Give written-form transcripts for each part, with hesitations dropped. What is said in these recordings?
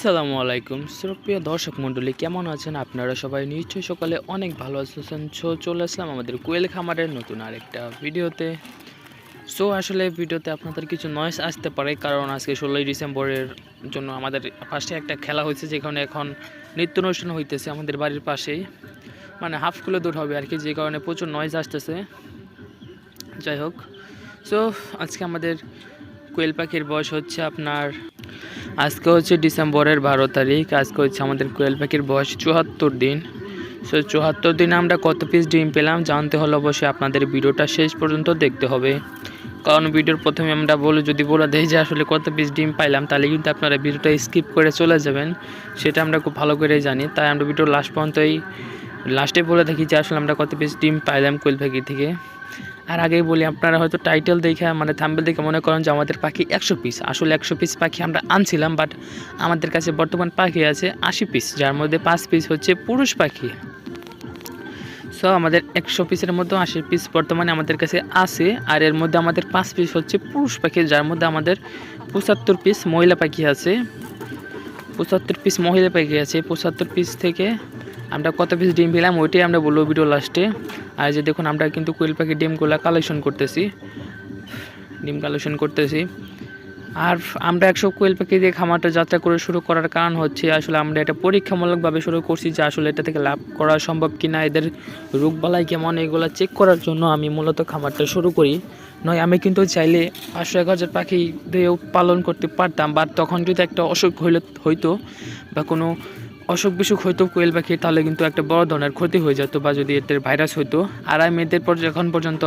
আসসালামু আলাইকুম সুপ্রিয় দর্শক মণ্ডলী, কেমন আছেন আপনারা সবাই? নিশ্চয়ই সকালে অনেক ভালো আছেন। চলে আসলাম আমাদের কোয়েল খামারের নতুন আরেকটা ভিডিওতে। আসলে ভিডিওতে আপনাদের কিছু নয়েজ আসতে পারে, কারণ আজকে 16ই ডিসেম্বরের জন্য আমাদের পাশে একটা খেলা হয়েছে, যেখানে এখন নৃত্য অনুষ্ঠান হইতেছে আমাদের বাড়ির পাশেই, মানে হাফ কিলো দূর হবে আর কি, যে কারণে প্রচুর নয়েজ আসতেছে। যাই হোক, আজকে আমাদের কোয়েল পাখির বয়স হচ্ছে আপনার, আজকে হচ্ছে ডিসেম্বরের 12 তারিখ। আজকে হচ্ছে আমাদের কোয়েল পাখির বয়স 74 দিন। 74 দিনে আমরা কত পিস ডিম পেলাম জানতে হলে অবশ্যই আপনাদের ভিডিওটা শেষ পর্যন্ত দেখতে হবে, কারণ ভিডিওর প্রথমে আমরা যদি বলে দেই যে আসলে কত পিস ডিম পাইলাম, তাহলে কিন্তু আপনারা ভিডিওটা স্কিপ করে চলে যাবেন। সেটা আমরা খুব ভালো করে জানি, তাই আমরা ভিডিও লাস্টে বলে থাকি যে আসলে আমরা কত পিস ডিম পাইলাম কোয়েল পাখি থেকে। আর আগেই বলি, আপনারা হয়তো টাইটেল দেখে মানে থাম্বনেল দেখে মনে করেন যে আমাদের পাখি 100 পিস। আসলে 100 পিস পাখি আমরা আনছিলাম, বাট আমাদের কাছে বর্তমান পাখি আছে 80 পিস, যার মধ্যে 5 পিস হচ্ছে পুরুষ পাখি। আমাদের 100 পিসের মধ্যে 80 পিস বর্তমানে আমাদের কাছে আছে, আর এর মধ্যে আমাদের 5 পিস হচ্ছে পুরুষ পাখি, যার মধ্যে আমাদের 75 পিস মহিলা পাখি আছে। 75 পিস মহিলা পাখি আছে। 75 পিস থেকে আমরা কত পিস ডিম পেলাম ওইটাই আমরা বলবো ভিডিও লাস্টে। আর যে দেখুন, আমরা কিন্তু কোয়েল পাখির ডিমগুলো কালেকশন করতেছি। আর আমরা 100 কোয়েল পাখি দিয়ে খামারটা যাত্রা করে শুরু করার কারণ হচ্ছে, আসলে আমরা এটা পরীক্ষামূলকভাবে শুরু করছি যে আসলে এটা থেকে লাভ করা সম্ভব কিনা, এদের রোগবালাই কেমন, এগুলো চেক করার জন্য আমি মূলত খামারটা শুরু করি। নয় আমি কিন্তু চাইলে 500-1000 পাখি দিয়েও পালন করতে পারতাম, বাট তখন যদি একটা অসুখ হইতো বা কোনো অসুখ বিসুখ হইতো কোয়েল পাখি, তাহলে কিন্তু একটা বড় ধরনের ক্ষতি হয়ে যেত, বা যদি এদের ভাইরাস হইতো। আর আমি এদের এখন পর্যন্ত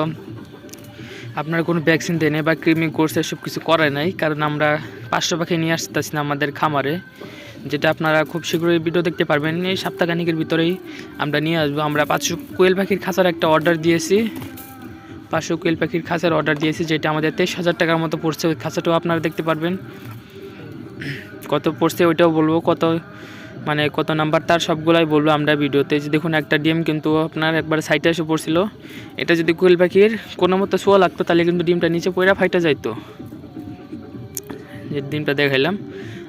আপনার কোনো ভ্যাকসিন দেয় নাই বা কৃমি কোর্স এসব কিছু করায় নাই, কারণ আমরা 500 পাখি নিয়ে আসতেছি না আমাদের খামারে, যেটা আপনারা খুব শীঘ্রই ভিডিও দেখতে পারবেন। এই সপ্তাহখানিকের ভিতরেই আমরা নিয়ে আসবো। আমরা 500 কোয়েল পাখির খাঁচার একটা অর্ডার দিয়েছি, 500 কোয়েল পাখির খাঁচার অর্ডার দিয়েছি, যেটা আমাদের 23,000 টাকার মতো পড়ছে। ওই খাঁচাটাও আপনারা দেখতে পারবেন কত পড়ছে, ওইটাও বলবো কত নাম্বার, তার সবগুলাই বলবো আমরা ভিডিওতে। যে দেখুন, একটা ডিম কিন্তু আপনার একবার সাইডে এসে পড়ছিল। এটা যদি কোয়েল পাখির কোনো মতো ছোঁয়া লাগতো, তাহলে কিন্তু ডিমটা নিচে পড়ে ফাইটা যাইতো। যে ডিমটা দেখাইলাম,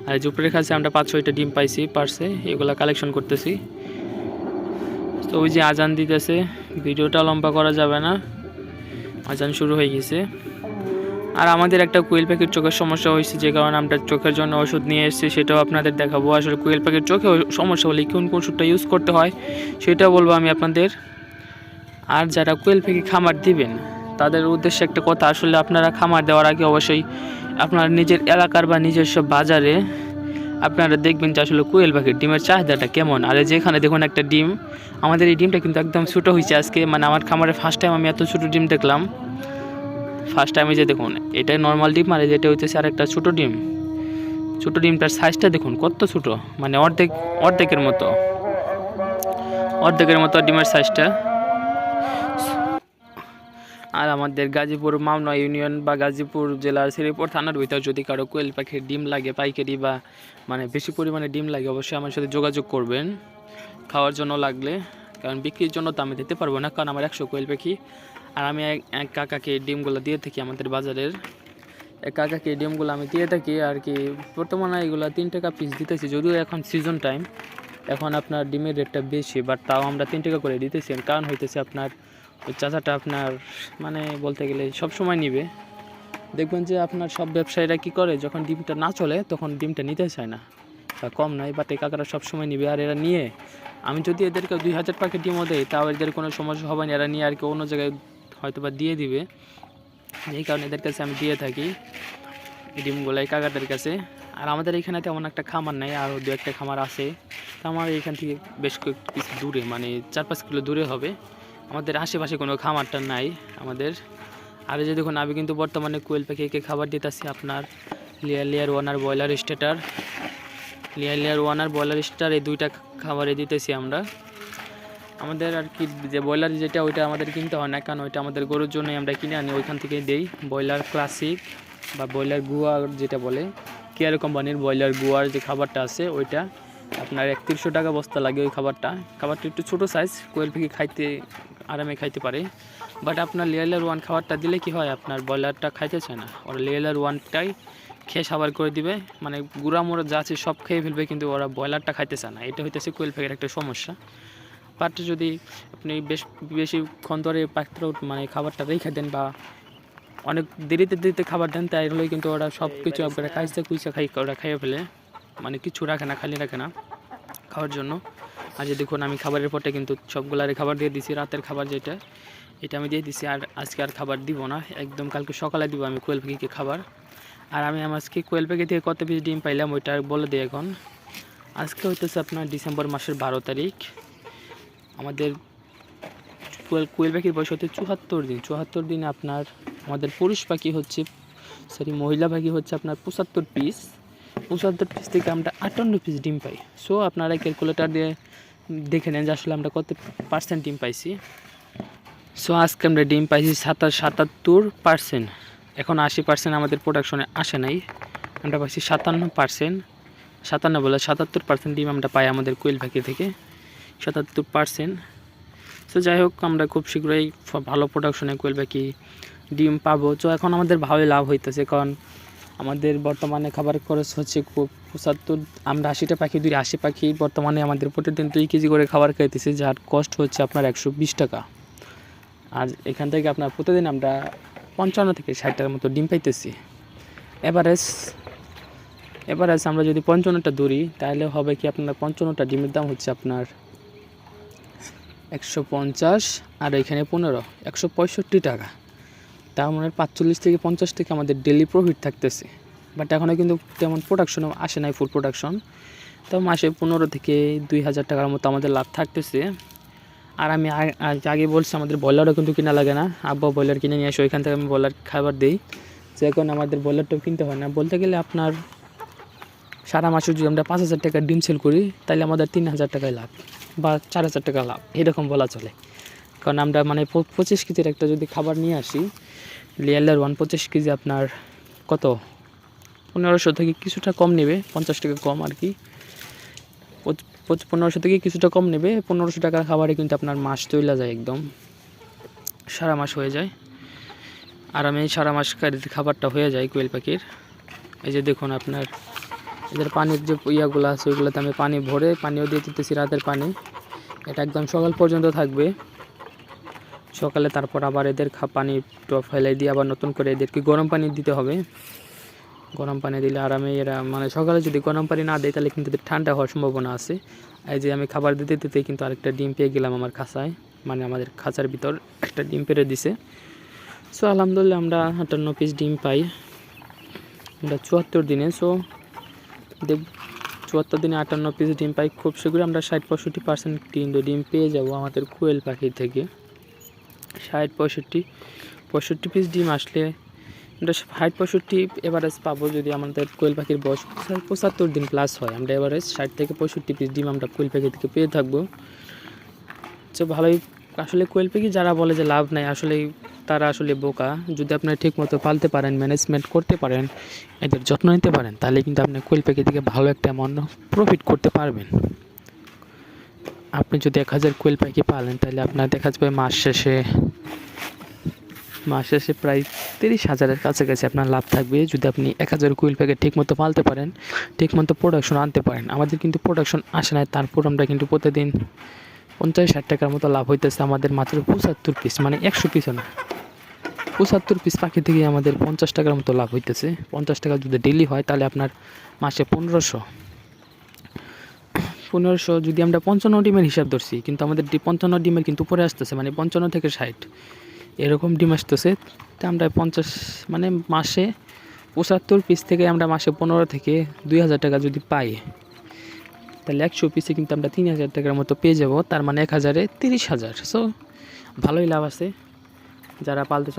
আর উপরের কাছে আমরা 5-6টা ডিম পাইছি পারছে, এগুলা কালেকশন করতেছি। তো ওই যে আজান দিতেছে, ভিডিওটা লম্বা করা যাবে না, আজান শুরু হয়ে গেছে। আর আমাদের একটা কোয়েল পাখির চোখের সমস্যা হয়েছে, যে কারণে আমরা চোখের জন্য ওষুধ নিয়ে এসেছি, সেটাও আপনাদের দেখাবো। আসলে কোয়েল পাখির চোখে সমস্যা হলে কোন ওষুধটা ইউজ করতে হয় সেটাও বলবো আমি আপনাদের। আর যারা কোয়েল পাখি খামার দিবেন তাদের উদ্দেশ্যে একটা কথা, আসলে আপনারা খামার দেওয়ার আগে অবশ্যই আপনার নিজের এলাকার বা নিজস্ব বাজারে আপনারা দেখবেন যে আসলে কোয়েল পাখির ডিমের চাহিদাটা কেমন। আর যেখানে দেখুন একটা ডিম, আমাদের এই ডিমটা কিন্তু একদম ছোটো হয়েছে আজকে, মানে আমার খামারে ফার্স্ট টাইম আমি এত ছোটো ডিম দেখলাম। ফার্স্ট টাইমে যে দেখুন, এটাই নর্মাল ডিম, আর যেটা হচ্ছে আর একটা ছোটো ডিমটার সাইজটা দেখুন কত ছোটো, মানে অর্ধেকের মতো ডিমের সাইজটা। আর আমাদের গাজীপুর মাওনা ইউনিয়ন বা গাজীপুর জেলার শ্রীপুর থানার ভিতর যদি কারো কোয়েল পাখির ডিম লাগে পাইকারি বা মানে বেশি পরিমাণে ডিম লাগে, অবশ্যই আমার সাথে যোগাযোগ করবেন খাওয়ার জন্য লাগলে, কারণ বিক্রির জন্য তো আমি দিতে পারবো না, কারণ আমার 100 কোয়েল পাখি। আর আমি এক কাকাকে ডিমগুলো দিয়ে থাকি, আমাদের বাজারের এক কাকাকে ডিমগুলো আমি দিয়ে থাকি আর কি। বর্তমানে এগুলো 3 টাকা পিস দিতেছি, যদিও এখন সিজন টাইম, এখন আপনার ডিমের রেটটা বেশি, বাট তাও আমরা 3 টাকা করে দিতেছি। কারণ হইতেছে আপনার ওই চাচাটা আপনার মানে বলতে গেলে সব সময় নিবে। দেখবেন যে আপনার সব ব্যবসায়ীরা কী করে, যখন ডিমটা না চলে তখন ডিমটা নিতে চায় না বা কম নয়, বাট এই কাকারা সবসময় নিবে। আর এরা নিয়ে, আমি যদি এদেরকে 2000 প্যাকেট ডিমও দেয়, তাও এদের কোনো সমস্যা হবে না, এরা নিয়ে আর কি অন্য জায়গায় হয়তো বা দিয়ে দিবে। এই কারণে এদের কাছে আমি দিয়ে থাকি এই ডিমগুলো এই কাকাদের কাছে। আর আমাদের এখানে তেমন একটা খামার নাই, আরও 2-1টা খামার আছে। তো আমার এখান থেকে বেশ কিছু দূরে, মানে 4-5 কিলো দূরে হবে, আমাদের আশেপাশে কোনো খামারটা নাই আমাদের। আর যে দেখুন, আমি কিন্তু বর্তমানে কোয়েল পাখিকে খাবার দিতেছি আপনার লেয়ার 1 আর ব্রয়লার স্টার, এই 2টা খাবারে দিতেছি আমরা। আমাদের আর কি যে ব্রয়লার যেটা, ওইটা আমাদের কিনতে হয় না, কারণ ওইটা আমাদের গরুর জন্যই আমরা কিনে আনি, ওইখান থেকে দেই। ব্রয়লার ক্লাসিক বা ব্রয়লার গুয়া যেটা বলে, কেয়ার কোম্পানির ব্রয়লার গুয়ার যে খাবারটা আছে, ওইটা আপনার 3100 টাকা বস্তা লাগে। ওই খাবারটা একটু ছোটো সাইজ, কোয়েল পাখি আরামে খাইতে পারে। বাট আপনার লেয়ার 1 খাবারটা দিলে কি হয়, আপনার ব্রয়লারটা খাইতে চায় না, ওরা লেয়ার 1টাই খেয়ে সাবার করে দিবে, মানে গুঁড়া মোড়া যা আছে সব খেয়ে ফেলবে, কিন্তু ওরা ব্রয়লারটা খাইতে চায় না। এটা হইতেছে কোয়েল পাখির একটা সমস্যা। বাট যদি আপনি বেশিক্ষণ ধরে পাখিটা মানে খাবারটা রেখে দেন বা অনেক দেরিতে খাবার দেন, তাইলে কিন্তু ওরা সব কিছু একবারে কাইচা কুইচা ওরা খাইয়ে ফেলে, মানে কিছু রাখে না, খালি রাখে না খাওয়ার জন্য। আর যে দেখুন আমি খাবারের পরে কিন্তু সবগুলারে খাবার দিয়ে দিছি, রাতের খাবার যেটা এটা আমি দিয়ে দিছি। আর আজকে আর খাবার দিব না, একদম কালকে সকালে দিব আমি কোয়েল পাখিকে খাবার। আর আমি আজকে কোয়েল পাখি থেকে কত পিস ডিম পাইলাম ওইটা বলে দিই এখন। আজকে হইতেছে আপনার ডিসেম্বর মাসের 12 তারিখ। আমাদের কোয়েল পাখির বয়স হচ্ছে 74 দিন। 74 দিনে আপনার আমাদের পুরুষ পাখি হচ্ছে, মহিলা পাখি হচ্ছে আপনার 75 পিস। 75 পিস থেকে আমরা 58 পিস ডিম পাই। সো আপনারা ক্যালকুলেটার দিয়ে দেখে নেন যে আসলে আমরা কত পার্সেন্ট ডিম পাইছি। সো আজকে আমরা ডিম পাইছি 77%। এখন 80% আমাদের প্রোডাকশনে আসে নাই, আমরা পাইছি 57%। 77% ডিম আমরা পাই আমাদের কোয়েল পাখি থেকে, 77%। সো যাই হোক, আমরা খুব শীঘ্রই ভালো প্রোডাকশনে কোয়েল পাখি ডিম পাবো। তো এখন আমাদের ভালোই লাভ হইতেছে, কারণ আমাদের বর্তমানে খাবার খরচ হচ্ছে 75, আমরা 80টা পাখি 80 পাখি বর্তমানে আমাদের প্রতিদিন 2 কেজি করে খাবার খাইতেছি, যার কস্ট হচ্ছে আপনার 120 টাকা। আর এখান থেকে আপনার প্রতিদিন আমরা 55 থেকে 60 টাকার মতো ডিম পাইতেছি। এভারেজ আমরা যদি 55টা ধরি, তাহলে হবে কি আপনার 55টা ডিমের দাম হচ্ছে আপনার 150, আর এখানে 15, 165 টাকা। তার মানে 45 থেকে 50 থেকে আমাদের ডেলি প্রফিট থাকতেছে। বাট এখনও কিন্তু তেমন প্রোডাকশনও আসে নাই, ফুল প্রোডাকশন। তো মাসে 15 থেকে 2000 টাকার মতো আমাদের লাভ থাকতেছে। আর আমি আগে বলছি আমাদের ব্রয়লারও কিন্তু কিনা লাগে না, আব্বা ব্রয়লার কিনে নিয়ে আসে, ওইখান থেকে আমি ব্রয়লার খাবার দিই। যে এখন আমাদের ব্রয়লারটাও কিনতে হয় না, বলতে গেলে আপনার সারা মাসে যদি আমরা 5000 টাকা ডিম সেল করি, তাহলে আমাদের 3000 টাকায় লাভ বা 4000 টাকা লাভ, এরকম বলা চলে। কারণ আমরা মানে 25 কেজির একটা যদি খাবার নিয়ে আসি, লেয়ার 25 কেজি আপনার কত 1500 থেকে কিছুটা কম নেবে, 50 টাকা কম আর কি, 1500 থেকে কিছুটা কম নেবে। 1500 টাকার খাবারে কিন্তু আপনার মাস চলে যায়, একদম সারা মাস হয়ে যায়। আর আমি সারা মাস খাবারটা হয়ে যায় কোয়েল পাখির। এই যে দেখুন আপনার এদের পানির যে ইয়াগুলো আছে, ওইগুলোতে আমি পানি ভরে পানিও দিয়ে দিতেছি, রাতের পানি। এটা একদম সকাল পর্যন্ত থাকবে। সকালে তারপর আবার এদের পানি টপ ফেলাই দিয়ে আবার নতুন করে এদেরকে গরম পানি দিতে হবে। গরম পানি দিলে আরামে এরা, মানে সকালে যদি গরম পানি না দেয় তাহলে কিন্তু ঠান্ডা হওয়ার সম্ভাবনা আছে। এই যে আমি খাবার দিতে দিতে কিন্তু আরেকটা ডিম পেয়ে গেলাম আমার খাঁচায়, মানে আমাদের খাঁচার ভিতর একটা ডিম পেড়ে দিছে। সো আলহামদুলিল্লাহ আমরা 58 পিস ডিম পাই আমরা 74 দিনে। সো 74 দিনে 58 পিস ডিম পাই। খুব শীঘ্রই আমরা 60-65% কিন্তু ডিম পেয়ে যাব আমাদের কোয়েল পাখি থেকে। 60-65 পিস ডিম আসলে আমরা 60-65 এভারেজ পাবো। যদি আমাদের কোয়েল পাখির বয়স 75 দিন প্লাস হয়, আমরা এভারেজ 60 থেকে 65 পিস ডিম আমরা কোয়েল পাখি থেকে পেয়ে থাকবো। তো ভালোই। আসলে কোয়েল পাখি যারা বলে যে লাভ নাই, আসলে তারা আসলে বোকা। যদি আপনারা ঠিকমতো পালতে পারেন, ম্যানেজমেন্ট করতে পারেন, এদের যত্ন নিতে পারেন, তাহলে কিন্তু আপনি কোয়েল পাখি থেকে ভালো একটা অ্যামাউন্ট প্রফিট করতে পারবেন। আপনি যদি 1000 কোয়েল পাখি পালেন, তাহলে আপনার দেখা যাবে মাস শেষে প্রায় 30,000-এর কাছাকাছি আপনার লাভ থাকবে, যদি আপনি 1000 কোয়েল পাখি ঠিকমতো পালতে পারেন, ঠিকমতো প্রোডাকশন আনতে পারেন। আমাদের কিন্তু প্রোডাকশন আসে না, তারপর আমরা কিন্তু প্রতিদিন 50-60 টাকার মতো লাভ হইতেছে আমাদের মাত্র 75 পিস, মানে 100 পিসও না, 75 পিস পাখি থেকে আমাদের 50 টাকার মতো লাভ হইতেছে। 50 টাকা যদি ডেলি হয়, তাহলে আপনার মাসে 1500 যদি আমরা 55 ডিমের হিসাব ধরছি, কিন্তু আমাদের 55 ডিমের কিন্তু উপরে আসতেছে, মানে 55 থেকে 60 এরকম ডিম আসতেছে। তো আমরা 50 মানে মাসে 75 পিস থেকে আমরা মাসে 15 থেকে 2000 টাকা যদি পাই, তাহলে 100 পিসে কিন্তু আমরা 3000 টাকার মতো পেয়ে যাব। তার মানে 1000-এ 30,000। সো ভালোই লাভ আছে যারা পালতে চান।